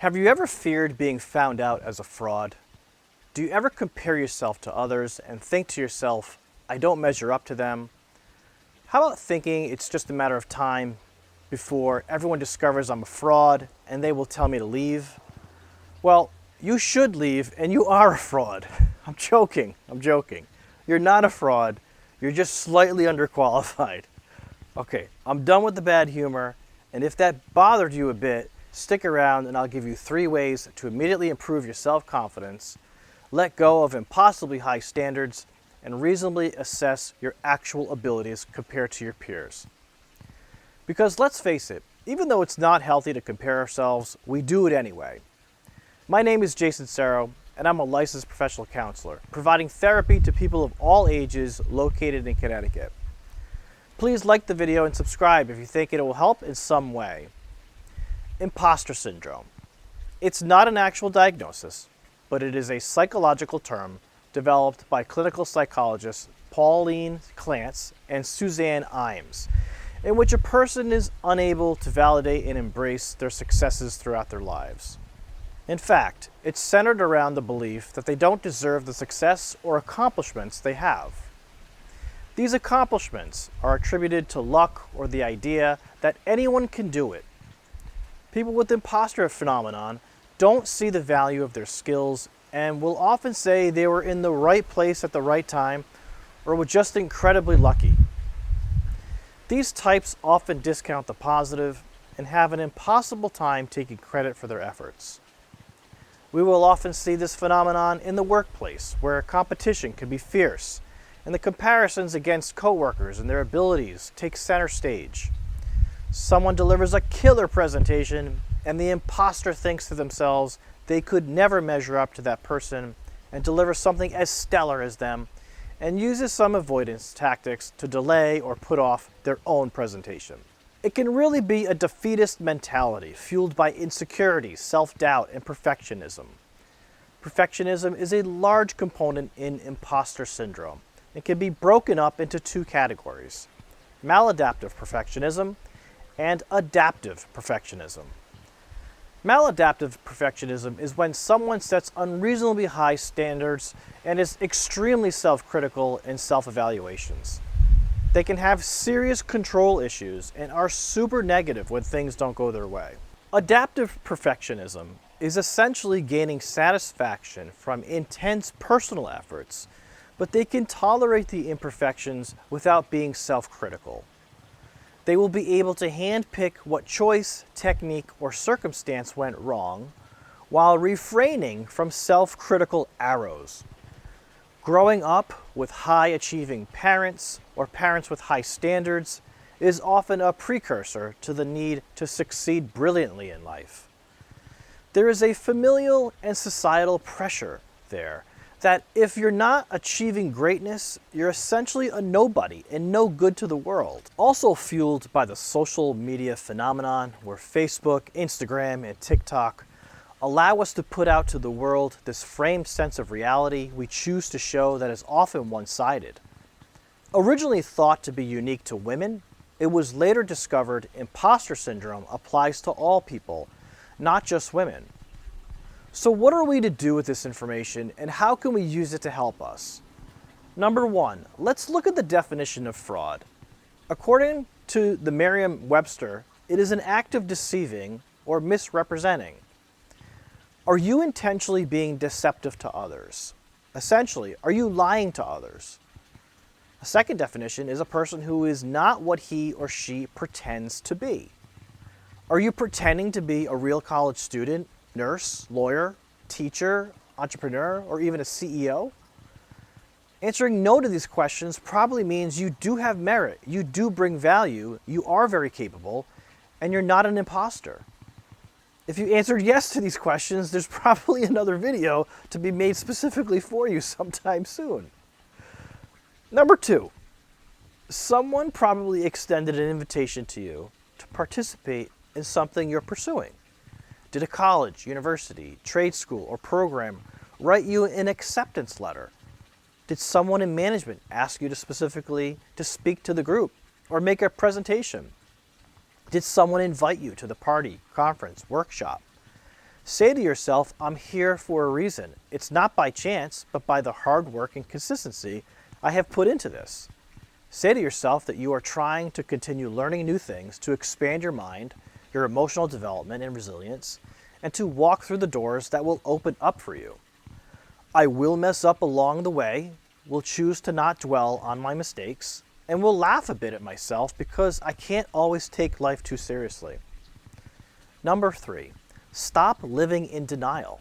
Have you ever feared being found out as a fraud? Do you ever compare yourself to others and think to yourself, I don't measure up to them? How about thinking it's just a matter of time before everyone discovers I'm a fraud and they will tell me to leave? Well, you should leave and you are a fraud. I'm joking. You're not a fraud. You're just slightly underqualified. Okay, I'm done with the bad humor, and if that bothered you a bit, stick around and I'll give you 3 ways to immediately improve your self-confidence, let go of impossibly high standards, and reasonably assess your actual abilities compared to your peers. Because let's face it, even though it's not healthy to compare ourselves, we do it anyway. My name is Jason Serro, and I'm a licensed professional counselor, providing therapy to people of all ages located in Connecticut. Please like the video and subscribe if you think it will help in some way. Imposter syndrome. It's not an actual diagnosis, but it is a psychological term developed by clinical psychologists Pauline Clance and Suzanne Imes, in which a person is unable to validate and embrace their successes throughout their lives. In fact, it's centered around the belief that they don't deserve the success or accomplishments they have. These accomplishments are attributed to luck or the idea that anyone can do it. People with imposter phenomenon don't see the value of their skills and will often say they were in the right place at the right time or were just incredibly lucky. These types often discount the positive and have an impossible time taking credit for their efforts. We will often see this phenomenon in the workplace, where competition can be fierce and the comparisons against coworkers and their abilities take center stage. Someone delivers a killer presentation and the imposter thinks to themselves they could never measure up to that person and deliver something as stellar as them, and uses some avoidance tactics to delay or put off their own presentation. It can really be a defeatist mentality fueled by insecurity, self-doubt, and perfectionism. Perfectionism is a large component in imposter syndrome. It can be broken up into 2 categories: maladaptive perfectionism and adaptive perfectionism. Maladaptive perfectionism is when someone sets unreasonably high standards and is extremely self-critical in self-evaluations. They can have serious control issues and are super negative when things don't go their way. Adaptive perfectionism is essentially gaining satisfaction from intense personal efforts, but they can tolerate the imperfections without being self-critical. They will be able to handpick what choice, technique, or circumstance went wrong, while refraining from self-critical arrows. Growing up with high-achieving parents or parents with high standards is often a precursor to the need to succeed brilliantly in life. There is a familial and societal pressure there that if you're not achieving greatness, you're essentially a nobody and no good to the world. Also fueled by the social media phenomenon where Facebook, Instagram, and TikTok allow us to put out to the world this framed sense of reality we choose to show that is often one-sided. Originally thought to be unique to women, it was later discovered imposter syndrome applies to all people, not just women. So what are we to do with this information and how can we use it to help us? Number 1, let's look at the definition of fraud. According to the Merriam-Webster, it is an act of deceiving or misrepresenting. Are you intentionally being deceptive to others? Essentially, are you lying to others? A second definition is a person who is not what he or she pretends to be. Are you pretending to be a real college student, nurse, lawyer, teacher, entrepreneur, or even a CEO? Answering no to these questions probably means you do have merit, you do bring value, you are very capable, and you're not an imposter. If you answered yes to these questions, there's probably another video to be made specifically for you sometime soon. Number 2, someone probably extended an invitation to you to participate in something you're pursuing. Did a college, university, trade school, or program write you an acceptance letter? Did someone in management ask you to specifically to speak to the group or make a presentation? Did someone invite you to the party, conference, workshop? Say to yourself, I'm here for a reason. It's not by chance, but by the hard work and consistency I have put into this. Say to yourself that you are trying to continue learning new things to expand your mind, your emotional development and resilience, and to walk through the doors that will open up for you. I will mess up along the way, will choose to not dwell on my mistakes, and will laugh a bit at myself because I can't always take life too seriously. Number 3, stop living in denial.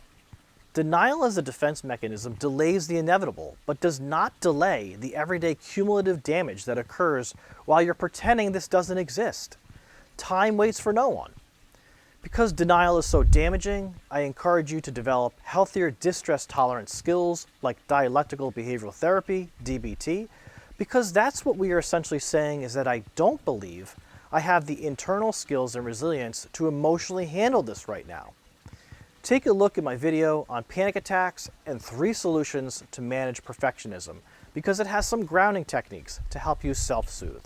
Denial as a defense mechanism delays the inevitable, but does not delay the everyday cumulative damage that occurs while you're pretending this doesn't exist. Time waits for no one. Because denial is so damaging, I encourage you to develop healthier distress tolerance skills like dialectical behavioral therapy, DBT, because that's what we are essentially saying is that I don't believe I have the internal skills and resilience to emotionally handle this right now. Take a look at my video on panic attacks and 3 solutions to manage perfectionism because it has some grounding techniques to help you self-soothe.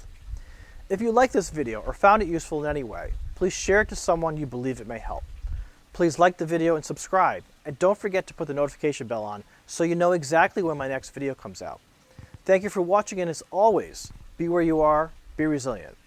If you like this video or found it useful in any way, please share it to someone you believe it may help. Please like the video and subscribe, and don't forget to put the notification bell on so you know exactly when my next video comes out. Thank you for watching, and as always, be where you are, be resilient.